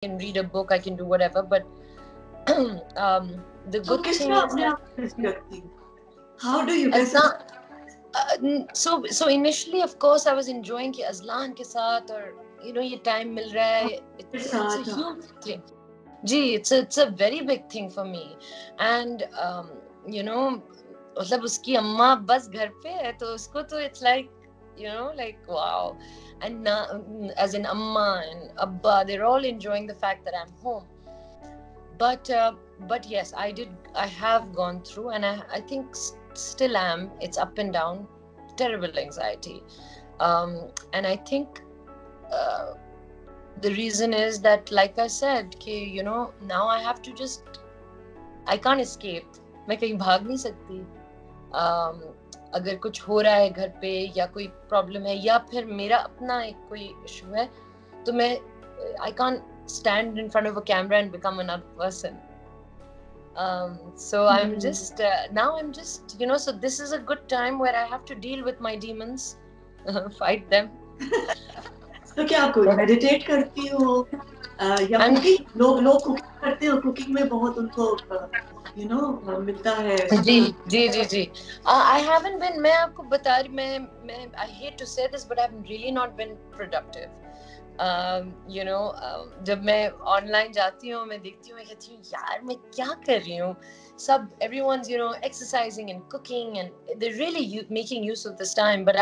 can read a book, I can do whatever, but the good thing is that how do you so initially of course I was enjoying कि अज़लान के साथ और ये time मिल रहा है, it's a huge thing. Ji, it's a very big thing for me, and मतलब उसकी अम्मा बस घर पे है तो उसको तो it's like like wow, and as in amma and abba, they're all enjoying the fact that I'm home. But yes, I have gone through, and I think still am. It's up and down, terrible anxiety, and I think the reason is that, like I said, now I have to I can't escape. मैं कहीं भाग नहीं सकती. अगर कुछ हो रहा है घर पे या कोई प्रॉब्लम है या फिर मेरा अपना एक कोई इशू है तो मैं I can't stand in front of a camera and become another person. So I'm just now I'm just so this is a good time where I have to deal with my demons, fight them. तो क्या आप meditate करती हो या cooking लोग cooking करते हो, cooking में बहुत उनको मिलता है. जी. I haven't been, मैं आपको बता रही, मैं I hate to say this but I haven't really not been productive. जब मैं ऑनलाइन जाती हूँ मैं देखती हूँ, मैं कहती हूँ यार मैं क्या कर रही हूँ. सब everyone's exercising and cooking and they're really making use of this time, but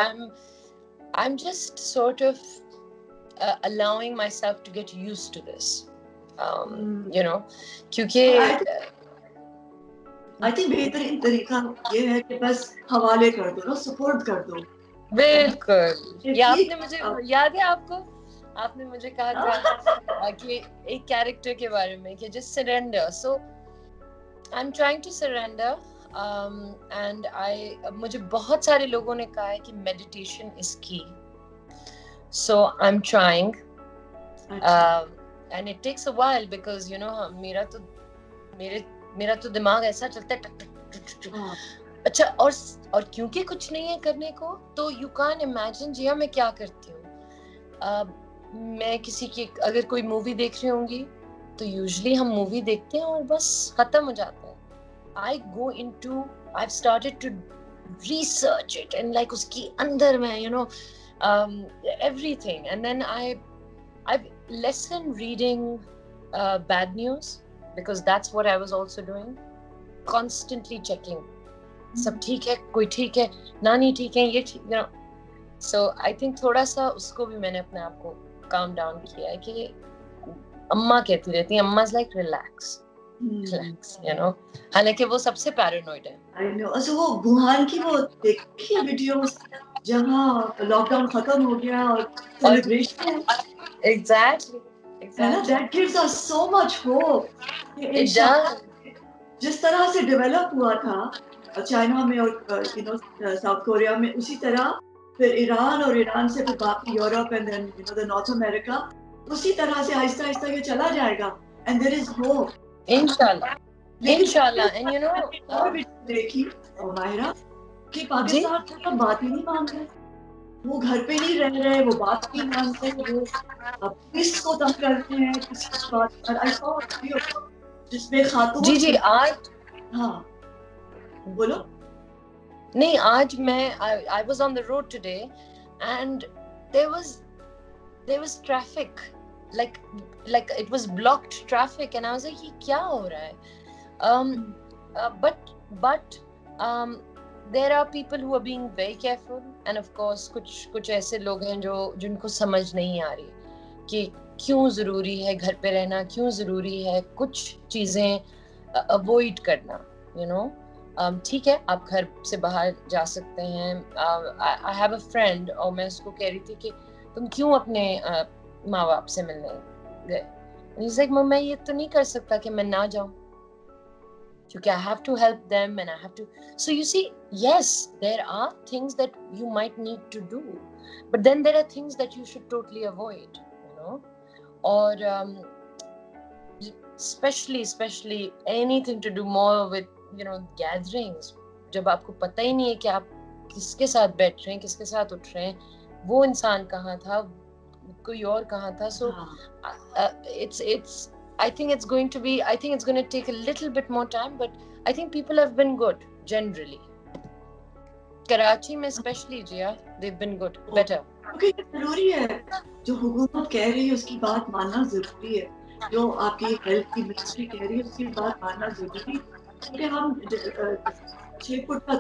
I'm just sort of allowing myself to get used to this. क्योंकि I think बेहतरीन तरीका ये है कि बस हवाले कर दो, सपोर्ट कर दो. बिल्कुल. ये आपने मुझे याद है, आपने मुझे कहा था कि एक कैरेक्टर के बारे में कि just surrender. So I'm trying to surrender, and मुझे बहुत सारे लोगों ने कहा है कि meditation is key. So I'm trying, and it takes a while because मेरा तो दिमाग ऐसा चलता है टक टक टक. अच्छा, और क्योंकि कुछ नहीं है करने को तो you can't imagine जिया मैं क्या करती हूँ. मैं किसी की अगर कोई मूवी देख रही होंगी तो यूजुअली हम मूवी देखते हैं और बस खत्म हो जाता है. I've started to research it and like उसकी अंदर में everything, and then I've lessened reading bad news because that's what I was also doing, constantly checking सब ठीक है, कोई ठीक है, नानी ठीक है, ये ठीक, so I think थोड़ा सा उसको भी मैंने अपने आप को calm down किया है कि अम्मा कहती रहती है, अम्मा's like relax, हालांकि वो सबसे paranoid है. I know. Also वो वुहान की वो देखी वीडियोस जहाँ लॉकडाउन खत्म हो गया और celebration. Exactly. That gives us so much hope. It does. जिस तरह से डेवलप हुआ था चाइना में और साउथ कोरिया में, उसी तरह फिर ईरान और ईरान से फिर बाकी Europe and then the North America, उसी तरह से आहिस्ता आहिस्ता ये चला जाएगा. एंड देयर इज होप, इंशाल्लाह. एंड और भी देखी माहिरा कि पाकिस्तान से तो बात ही नहीं मान रहे, वो घर पे नहीं रह रहे, वो बात नहीं मानते, वो पुलिस को तंग करते हैं किसी बात पर. आई सॉ वीडियो जिसमें खातून जी आज हाँ बोलो. नहीं, आज मैं I was on the road today and there was traffic, like it was blocked traffic and I was like ये क्या हो रहा है. But there are people who are being very careful and of course कुछ ऐसे लोग हैं जिनको समझ नहीं आ रही कि क्यों ज़रूरी है घर पे रहना, क्यों ज़रूरी है कुछ चीज़ें अवॉइड करना. ठीक है, आप घर से बाहर जा सकते हैं. I have a friend और मैं उसको कह रही थी कि तुम क्यों अपने माँ बाप से मिलने गए. He's like, मैं ये तो नहीं कर सकता कि मैं ना जाऊँ क्योंकि I have to help them and I have to. So you see, yes, there are things that you might need to do, but then there are things that you should totally avoid, or especially anything to do more with gatherings. जब आपको पता ही नहीं है कि आप किसके साथ बैठ रहे हैं, किसके साथ उठ रहे हैं, वो इंसान कहाँ था, कोई और कहा था. So हाँ it's I think it's going to take a little bit more time, but I think people have been good generally. Karachi में especially, Jia, they've been good, better. क्योंकि ये जरूरी है, जो हुकूमत कह रही है उसकी बात मानना जरूरी है, जो आपकी हेल्थ की मिनिस्ट्री कह रही है उसकी बात मानना जरूरी है, क्योंकि हम 6 फुट का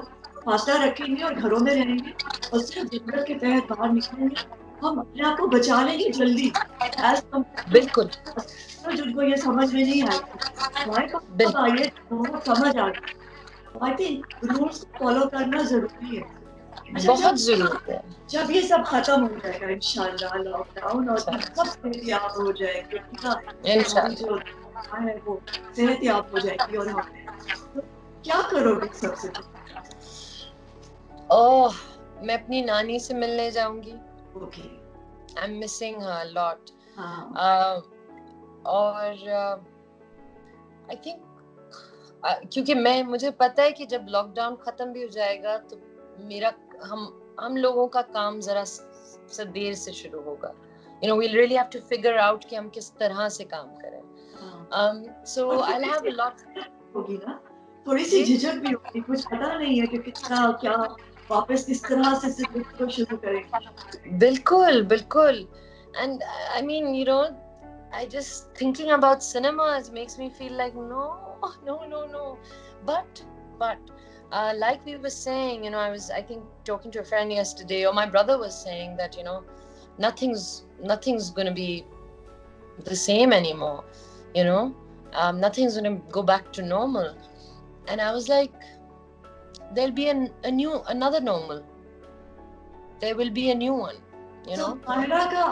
फासला रखेंगे और घरों में रहेंगे और सिर्फ जरूरत के तहत बाहर निकलेंगे, हम अपने आप को बचा लेंगे जल्दी. बिल्कुल. जिनको ये समझ में नहीं आई हमारे पास आइए बहुत समझ आ गई. आई थिंक रूल्स को फॉलो करना जरूरी है. बहुत जरूरी है. जब ये सब खत्म हो जाएगा इंशाल्लाह, लॉकडाउन और सब सेहतयाब हो जाएंगे, इंशाल्लाह है वो सेहतयाब हो जाएगी. और हम तो क्या करोगे सबसे पहले? ओह, मैं अपनी नानी से मिलने जाऊंगी. Okay. I am missing her lot. और आई थिंक क्योंकि मुझे पता है कि जब लॉकडाउन खत्म भी हो जाएगा तो मेरा हम लोगों का काम जरा सा देर से शुरू होगा. You know, we'll really have to figure out कि हम किस तरह से काम करें. So I'll have a lot. होगी ना, थोड़ी सी झिझक भी होगी, कुछ पता नहीं है कि कितना क्या वापस किस तरह से जिंदगी शुरू करेंगे. बिल्कुल बिल्कुल. And I mean, you know, I just thinking about cinemas makes me feel like no. But like we were saying, you know, I think talking to a friend yesterday, or my brother was saying that, you know, nothing's going to be the same anymore, you know. Nothing's going to go back to normal. And I was like, there'll be another normal. There will be a new one, you know. So Mahira का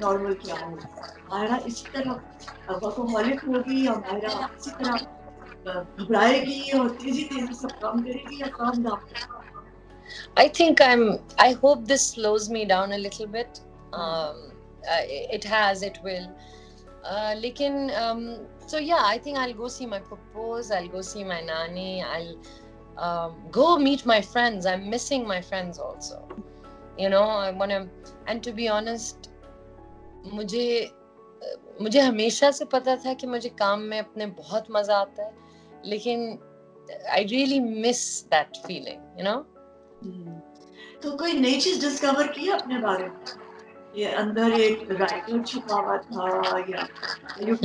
normal क्या होगा? Mahira इसी तरह workaholic होगी या Mahira इसी तरह घबराएगी और तेजी सब काम करेगी या calm down? I hope this slows me down a little bit. It will. So yeah, I think I'll go see my pupus, I'll go see my nani, I'll go meet my friends. I'm missing my friends also. You know, I want to, and to be honest, मुझे हमेशा से पता था कि मुझे काम में अपने बहुत मजा आता है, लेकिन I really miss that feeling, you know. तो कोई नई चीज डिस्कवर की अपने बारे में? ये अंदर एक राइटर छुपा हुआ था या you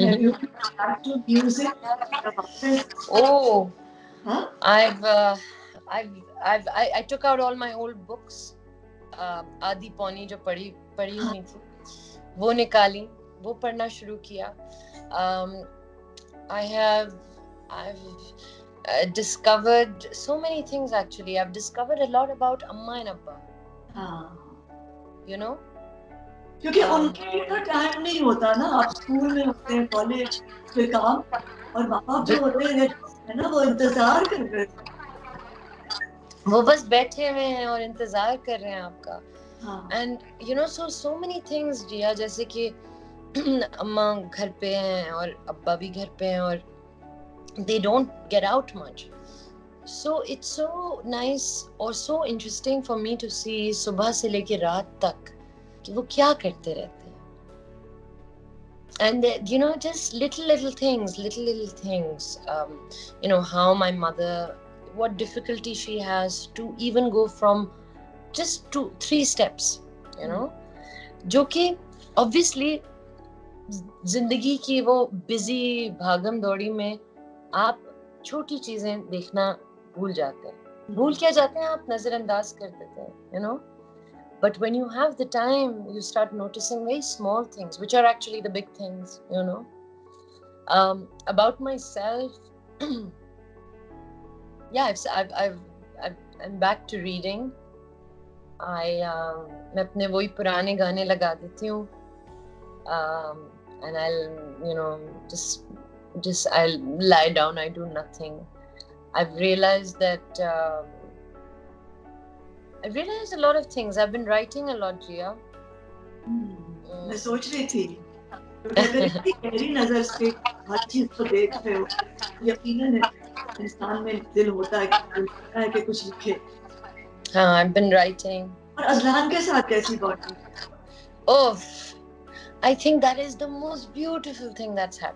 back to music? Oh, huh? I took out all my old books. आदि पौनी जो पढ़ी हुई थी वो निकाली, वो पढ़ना शुरू किया. I've discovered so many things actually. I've discovered a lot about Amma and Abba. You know? क्योंकि उनके लिए तो टाइम नहीं होता ना, आप स्कूल में होते हैं, कॉलेज फिर काम, और माँ बाप जो होते हैं है ना, वो इंतजार कर रहे हैं, वो बस बैठे हुए हैं और इंतजार कर रहे हैं आपका. And you know, so many things जिया, जैसे कि अम्मा घर पे हैं और अब्बा भी घर पे हैं और they don't get out much. So it's so nice or so interesting for me to see सुबह से लेके रात तक कि वो क्या करते रहते हैं. And you know, just little things, you know, how my mother, what difficulty she has to even go from just 2-3 steps, you know, जो कि obviously जिंदगी की वो busy भागम दौड़ी में आप छोटी चीजें देखना भूल जाते हैं. भूल क्या जाते हैं, आप नजरअंदाज कर देते हैं, you know. But when you have the time, you start noticing very small things, which are actually the big things, you know. About myself, yeah, I'm back to reading. मैं अपने वही पुराने गाने लगा देती हूँ, and I'll, you know, just I'll lie down. I do nothing. I've realized that I've realized a lot of things. I've been writing a lot, Jia. मैं सोच रही थी, अगर इतनी गहरी नजर से हर चीज को देख रहे हो, यकीनन इंसान में दिल होता है कि कुछ लिखे. हाँ, I've been writing. और अजलान के साथ कैसी बात? Oh, I think that is the most beautiful thing that's happened.